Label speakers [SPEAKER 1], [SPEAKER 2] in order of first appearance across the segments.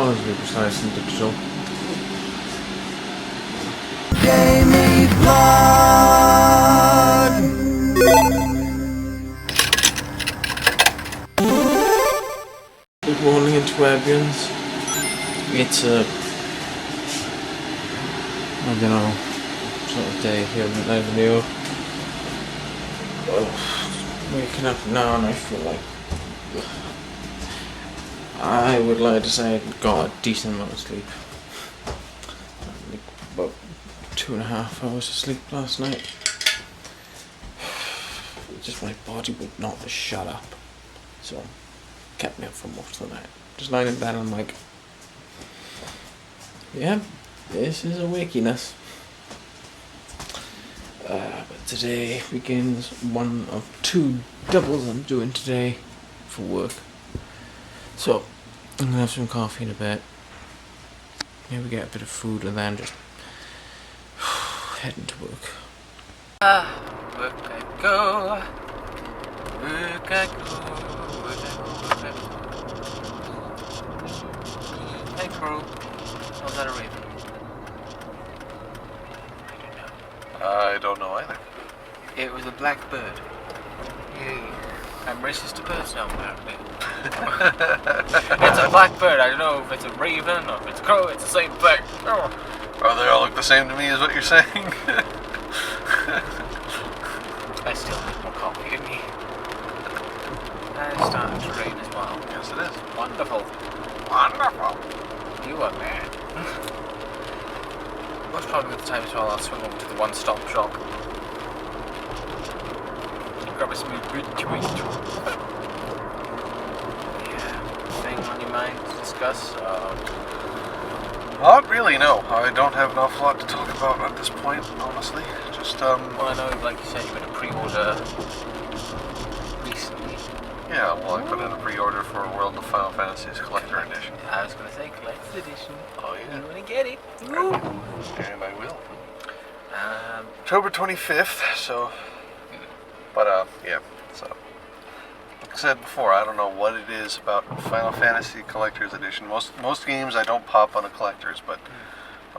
[SPEAKER 1] Honestly, just nice and digital.
[SPEAKER 2] Jamie Blood.
[SPEAKER 1] Good morning, Antwerpians. It's a, I don't know, sort of day here in Avenue. Waking up now and I feel like I would like to say I got a decent amount of sleep. Like about 2.5 hours of sleep last night. Just my body would not shut up, so kept me up for most of the night. Just lying in bed and I'm like, yeah, this is a wakiness. But today begins one of 2 doubles I'm doing today for work. So I'm gonna have some coffee in a bit. Maybe get a bit of food and then just heading to work.
[SPEAKER 3] Work I go, work I go, work I go, work I go. Hey crew, was that a raven?
[SPEAKER 4] I don't know either.
[SPEAKER 3] It was a black bird. Yay. I'm racist to birds now, apparently. It's a black bird. I don't know if it's a raven or if it's a crow. It's the same thing. Oh,
[SPEAKER 4] they all look the same to me, is what you're saying?
[SPEAKER 3] I still need more coffee in me. And it's starting to rain as well.
[SPEAKER 4] Yes, it is.
[SPEAKER 3] Wonderful.
[SPEAKER 4] Wonderful.
[SPEAKER 3] You are mad. Most probably at the time as well, I'll swing over to the one-stop shop. Grab a smooth boot. Yeah, thing on your mind to discuss?
[SPEAKER 4] Not really, no. I don't have an awful lot to talk about at this point, honestly. Just,
[SPEAKER 3] Well, I know, like you said, you've been a pre-order recently.
[SPEAKER 4] yeah, well, I put in a pre-order for World of Final Fantasy's Collector Edition.
[SPEAKER 3] I was going to say Collector's Edition.
[SPEAKER 4] Oh, yeah.
[SPEAKER 3] You want to get it?
[SPEAKER 4] Woo. And I will. October 25th, so... But, yeah, so... Like I said before, I don't know what it is about Final Fantasy Collector's Edition. Most games I don't pop on a collector's, but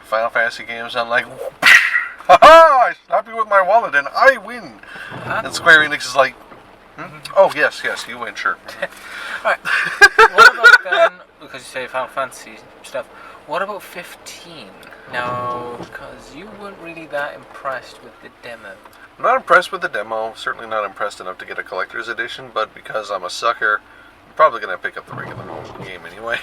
[SPEAKER 4] Final Fantasy games I'm like... Ha-ha! I slap you with my wallet and I win! And Square Enix is like... Oh, yes, you win, sure.
[SPEAKER 3] Alright, what about then, because you say Final Fantasy stuff, what about 15? Now, because you weren't really that impressed with the demo.
[SPEAKER 4] I'm not impressed with the demo, certainly not impressed enough to get a collector's edition, but because I'm a sucker, I'm probably going to pick up the regular game anyway.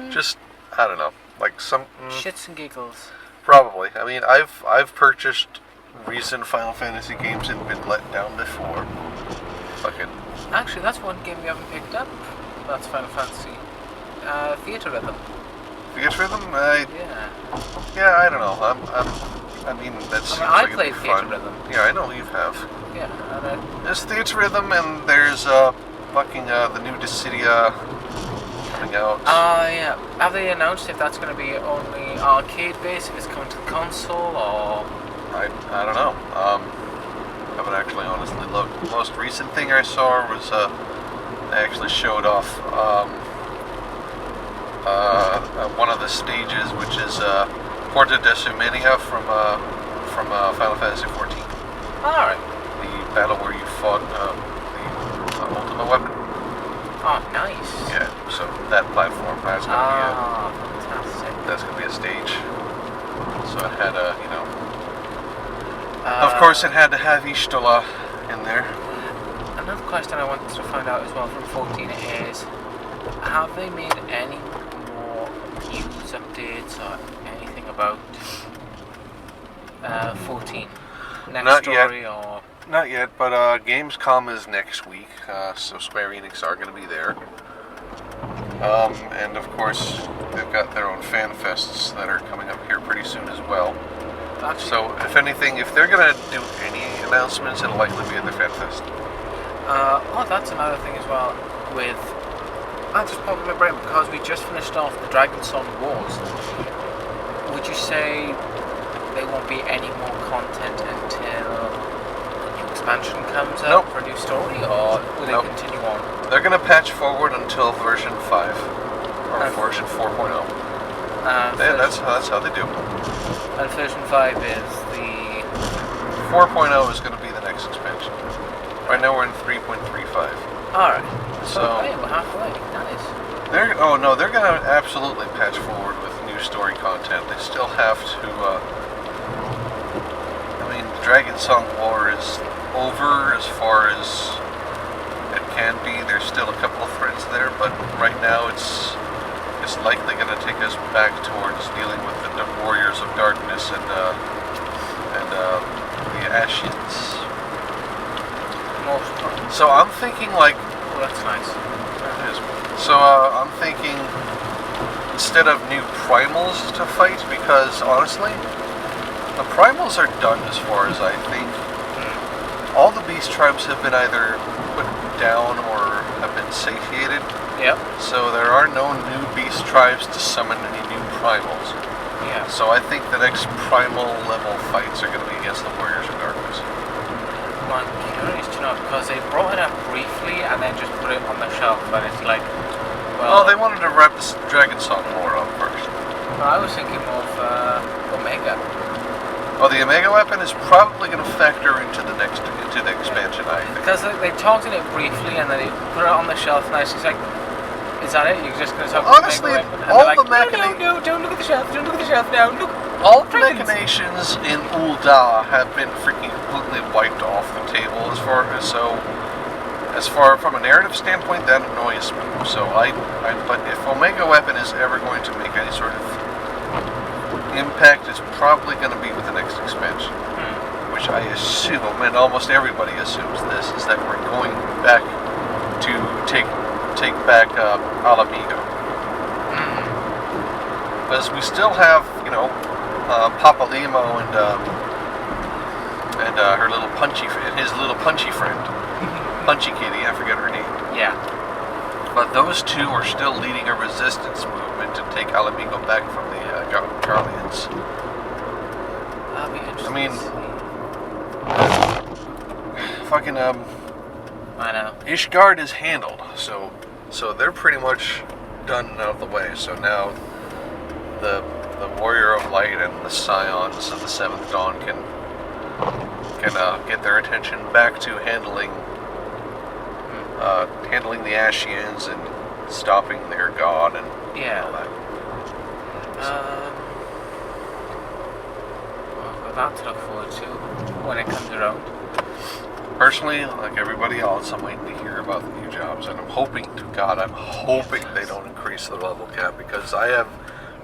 [SPEAKER 4] Just, I don't know, like some...
[SPEAKER 3] Shits and giggles.
[SPEAKER 4] Probably. I mean, I've purchased recent Final Fantasy games and been let down before. Fucking...
[SPEAKER 3] Actually, that's one game we haven't picked up. That's Final Fantasy. Theater Rhythm.
[SPEAKER 4] Theater Rhythm?
[SPEAKER 3] Yeah,
[SPEAKER 4] I don't know. I mean, that's...
[SPEAKER 3] I played Theater Rhythm.
[SPEAKER 4] Yeah, I know you have.
[SPEAKER 3] Yeah, and
[SPEAKER 4] There's Theater Rhythm, and there's the new Dissidia coming out.
[SPEAKER 3] yeah. Have they announced if that's going to be only arcade-based, if it's coming to the console, or...
[SPEAKER 4] I don't know. I haven't actually honestly looked. The most recent thing I saw was they actually showed off one of the stages, which is Porta Desumenia from Final Fantasy XIV.
[SPEAKER 3] Alright.
[SPEAKER 4] The battle where you fought the ultimate weapon.
[SPEAKER 3] Oh, nice.
[SPEAKER 4] Yeah, so that platform, that's going to be
[SPEAKER 3] fantastic.
[SPEAKER 4] that's going to be a stage. So it had of course it had to have Ishtola in there.
[SPEAKER 3] Another question I wanted to find out as well from 14 is, have they made any more news updates or anything about 14? Next
[SPEAKER 4] Not
[SPEAKER 3] story
[SPEAKER 4] yet.
[SPEAKER 3] or...
[SPEAKER 4] Not yet, but Gamescom is next week, so Square Enix are going to be there. And of course, they've got their own fan fests that are coming up here pretty soon as well. So, if anything, if they're going to do any announcements, it'll likely be at their fan fest.
[SPEAKER 3] That's another thing as well. With that just popped in my brain because we just finished off the Dragon Song Wars. Would you say there won't be any more content until the new expansion comes out for a new story, or will they continue on?
[SPEAKER 4] They're going to patch forward until version 5, Or version 4.0. That's how they do.
[SPEAKER 3] And version 5 is the
[SPEAKER 4] 4.0 is going to be the next expansion. Right now we're in 3.35.
[SPEAKER 3] Alright.
[SPEAKER 4] So
[SPEAKER 3] hey, we're halfway. Nice.
[SPEAKER 4] they're going to absolutely patch forward with new story content. They still have to. Dragon Song War is over as far as it can be. There's still a couple of threads there, but right now it's likely going to take us back towards dealing with the Warriors of Darkness and the Ashians. So I'm thinking like,
[SPEAKER 3] oh, that's nice.
[SPEAKER 4] That is. So I'm thinking instead of new primals to fight, because honestly, the primals are done as far as I think. All the beast tribes have been either put down or have been satiated.
[SPEAKER 3] Yep.
[SPEAKER 4] So there are no new beast tribes to summon any new primals.
[SPEAKER 3] Yeah.
[SPEAKER 4] So I think the next primal level fights are going to be against the Warriors of Darkness.
[SPEAKER 3] I'm curious to know because they brought it up briefly and then just put it on the shelf, but it's like, well.
[SPEAKER 4] Oh, they wanted to wrap this Dragon Song War up first.
[SPEAKER 3] I was thinking more of Omega.
[SPEAKER 4] Oh, the Omega weapon is probably going to factor into the expansion, I think.
[SPEAKER 3] Because they talked in it briefly and then they put it on the shelf and it's like, is that it? You're just going to talk
[SPEAKER 4] honestly,
[SPEAKER 3] Omega weapon? And
[SPEAKER 4] all
[SPEAKER 3] like,
[SPEAKER 4] the machinations.
[SPEAKER 3] No, don't look at the shelf. Don't look at the shelf now. Look.
[SPEAKER 4] All the machinations in Ul'dah have been freaking completely wiped off the table as far from a narrative standpoint, that annoys me. So but if Omega weapon is ever going to make any sort of impact, it's probably going to be with the next expansion, which I assume, and almost everybody assumes this, is that we're going back to take back Alamigo. Because we still have, Papa Limo and her little his little punchy friend, Punchy Kitty, I forget her name.
[SPEAKER 3] Yeah.
[SPEAKER 4] But those two are still leading a resistance movement to take Alamigo back from the Garleans.
[SPEAKER 3] That'll be interesting.
[SPEAKER 4] I mean, fucking
[SPEAKER 3] I know.
[SPEAKER 4] Ishgard is handled, so they're pretty much done and out of the way. So now the Warrior of Light and the Scions of the Seventh Dawn can get their attention back to handling the Ashians and stopping their god and all that.
[SPEAKER 3] Well, that to look forward to when it comes around.
[SPEAKER 4] Personally, like everybody else, I'm waiting to hear about the new jobs, and I'm hoping to God, they don't increase the level cap, because I have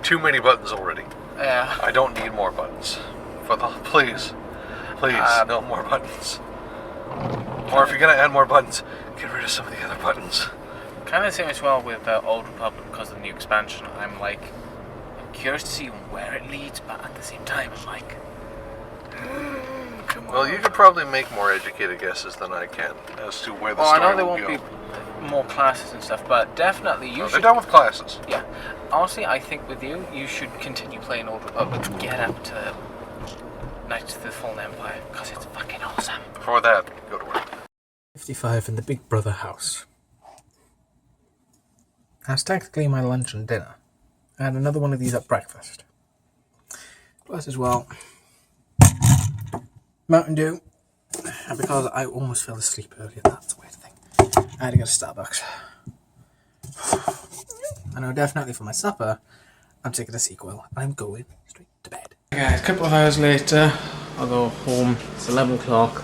[SPEAKER 4] too many buttons already.
[SPEAKER 3] Yeah.
[SPEAKER 4] I don't need more buttons. Please, no more buttons. Or if you're gonna add more buttons, get rid of some of the other buttons.
[SPEAKER 3] Kind of the same as well with Old Republic because of the new expansion. I'm curious to see where it leads, but at the same time, I'm like, come on.
[SPEAKER 4] Well, you could probably make more educated guesses than I can as to where the story will go.
[SPEAKER 3] I know there won't be more classes and stuff, but definitely you should.
[SPEAKER 4] They're done with classes.
[SPEAKER 3] Yeah. Honestly, I think with you should continue playing Old Republic. Get up to Knights of the Fallen Empire because it's fucking awesome.
[SPEAKER 4] Before that, go to work.
[SPEAKER 1] Ffxiv in the Big Brother house. That's technically my lunch and dinner. I had another one of these at breakfast. Plus as well, Mountain Dew. And because I almost fell asleep earlier, that's the weird thing. I had to go to Starbucks. I know definitely for my supper, I'm taking a sequel. I'm going straight to bed. Okay, a couple of hours later, I'll go home. It's 11 o'clock.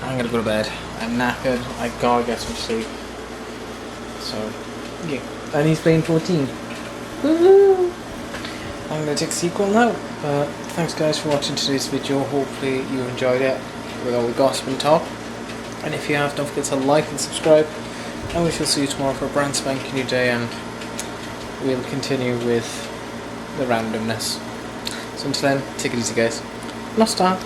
[SPEAKER 1] I'm gonna go to bed. I'm knackered. I gotta get some sleep. So, yeah. And he's playing 14. Woohoo! I'm gonna take a sequel now. But thanks guys for watching today's video. Hopefully you enjoyed it with all the gossip and talk. And if you have, don't forget to like and subscribe. And we shall see you tomorrow for a brand spanking new day, and we'll continue with the randomness. So until then, take it easy guys. Lost time.